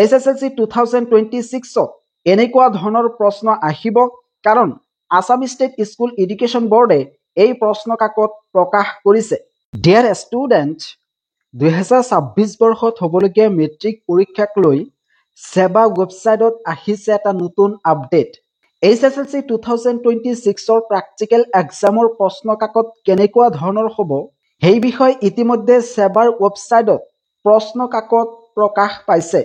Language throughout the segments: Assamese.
SSLC 2026 এনেকুৱা ধৰণৰ প্ৰশ্ন আহিব কাৰণ আসাম ষ্টেট স্কুল এডুকেশ্যন বোৰ্ডে এই প্ৰশ্ন কাকত প্ৰকাশ কৰিছে। ডিয়াৰ ষ্টুডেণ্ট, 2026 বৰ্ষত হ'বলগীয়া মেট্ৰিক পৰীক্ষাক লৈ সেবা ৱেবছাইটত আহিছে এটা নতুন আপডেট। SSLC 2026 প্ৰেক্টিকেল এক্সামৰ প্ৰশ্ন কাকত কেনেকুৱা ধৰণৰ হ'ব সেই বিষয়ে ইতিমধ্যে সেবাৰ ৱেবছাইটত প্ৰশ্ন কাকত প্ৰকাশ পাইছে।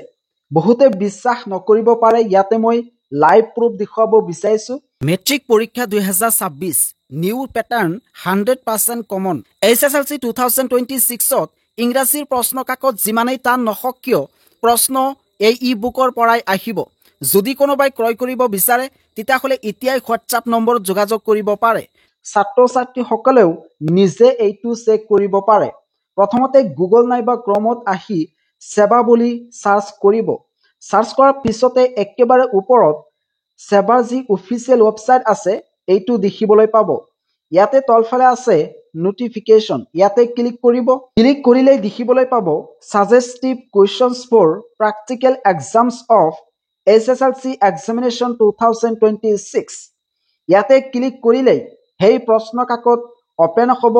বহুতে বিশ্বাস নকৰিব পাৰে, ইয়াতে মই লাইভ প্ৰুফ দেখুৱাব বিচাৰিছো। মেট্ৰিক পৰীক্ষা 2026 নিউ পেটাৰ্ণ 100% কমন। SSLC 2026 ইংৰাজীৰ প্ৰশ্ন কাকত যিমানেই টান নহওক কিয় প্ৰশ্ন এই ই বুকৰ পৰাই আহিব। যদি কোনোবাই ক্ৰয় কৰিব বিচাৰে তেতিয়াহ'লে এতিয়াই হোৱাটছআপ নম্বৰত যোগাযোগ কৰিব পাৰে। ছাত্ৰ ছাত্ৰীসকলেও নিজে এইটো চেক কৰিব পাৰে। প্ৰথমতে গুগল নাইবা ক্ৰমত আহি সেবা বুলি সাৰ্চ কৰিব। সাৰ্চ কৰাৰ পিছতে একেবাৰে ওপৰত সেবাৰ যি অফিচিয়েল ৱেবছাইট আছে এইটো দেখিবলৈ পাব। ইয়াতে তলফালে আছে নোটিফিকেশ্যন, ইয়াতে ক্লিক কৰিব। ক্লিক কৰিলেই দেখিবলৈ পাব suggestive questions for practical exams of SSLC examination 2026। ইয়াতে ক্লিক কৰিলেই সেই প্ৰশ্ন কাকত অপেন হ'ব।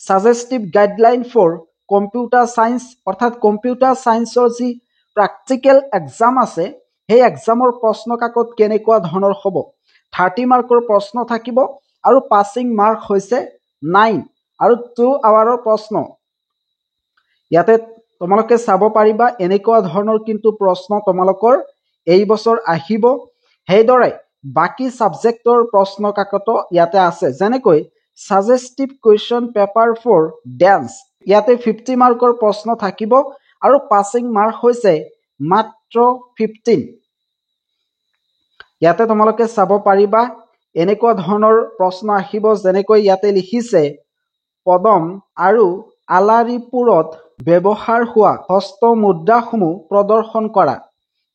Suggestive guideline for computer science, অৰ্থাৎ কম্পিউটাৰ সায়েন্সৰ যি প্ৰেক্টিকেল এক্সাম আছে সেই এক্সামৰ প্ৰশ্ন কাকত কেনেকুৱা ধৰণৰ হ'ব। 30 মাৰ্কৰ প্ৰশ্ন থাকিব আৰু পাছিং মাৰ্ক হৈছে 9 আৰু 2 আৱাৰৰ প্ৰশ্ন। ইয়াতে তোমালোকে চাব পাৰিবা এনেকুৱা ধৰণৰ কিন্তু প্ৰশ্ন তোমালোকৰ এই বছৰ আহিব। সেইদৰে বাকী সাবজেক্টৰ প্ৰশ্ন কাকত ইয়াতে আছে, যেনেকৈ সাজেষ্টিভ কুৱেশ্যন পেপাৰ ফৰ ডেন্স, ইয়াতে 50 মাৰ্কৰ প্ৰশ্ন থাকিব আৰু পাছিং মাৰ্ক হৈছে মাত্ৰ 15। ইয়াতে তোমালোকে চাব পাৰিবা এনেকুৱা ধৰণৰ প্ৰশ্ন আহিব, যেনেকৈ ইয়াতে লিখিছে পদম আৰু আলাৰিপুৰত ব্যৱহাৰ হোৱা হস্ত মুদ্ৰাসমূহ প্ৰদৰ্শন কৰা।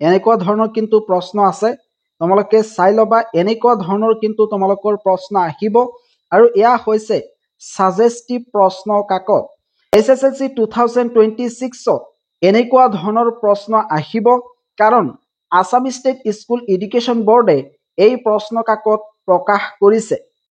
এনেকুৱা ধৰণৰ কিন্তু প্ৰশ্ন আছে, তোমালোকে চাই ল'বা। এনেকুৱা ধৰণৰ কিন্তু তোমালোকৰ প্ৰশ্ন আহিব আৰু এয়া হৈছে সাজেষ্টিভ প্ৰশ্ন কাকত। SSLC 2026 এনেকুৱা ধৰণৰ প্ৰশ্ন আহিব কাৰণ আসাম ষ্টেট স্কুল এডুকেশ্যন বোৰ্ডে এই প্ৰশ্ন কাকত প্ৰকাশ কৰিছে।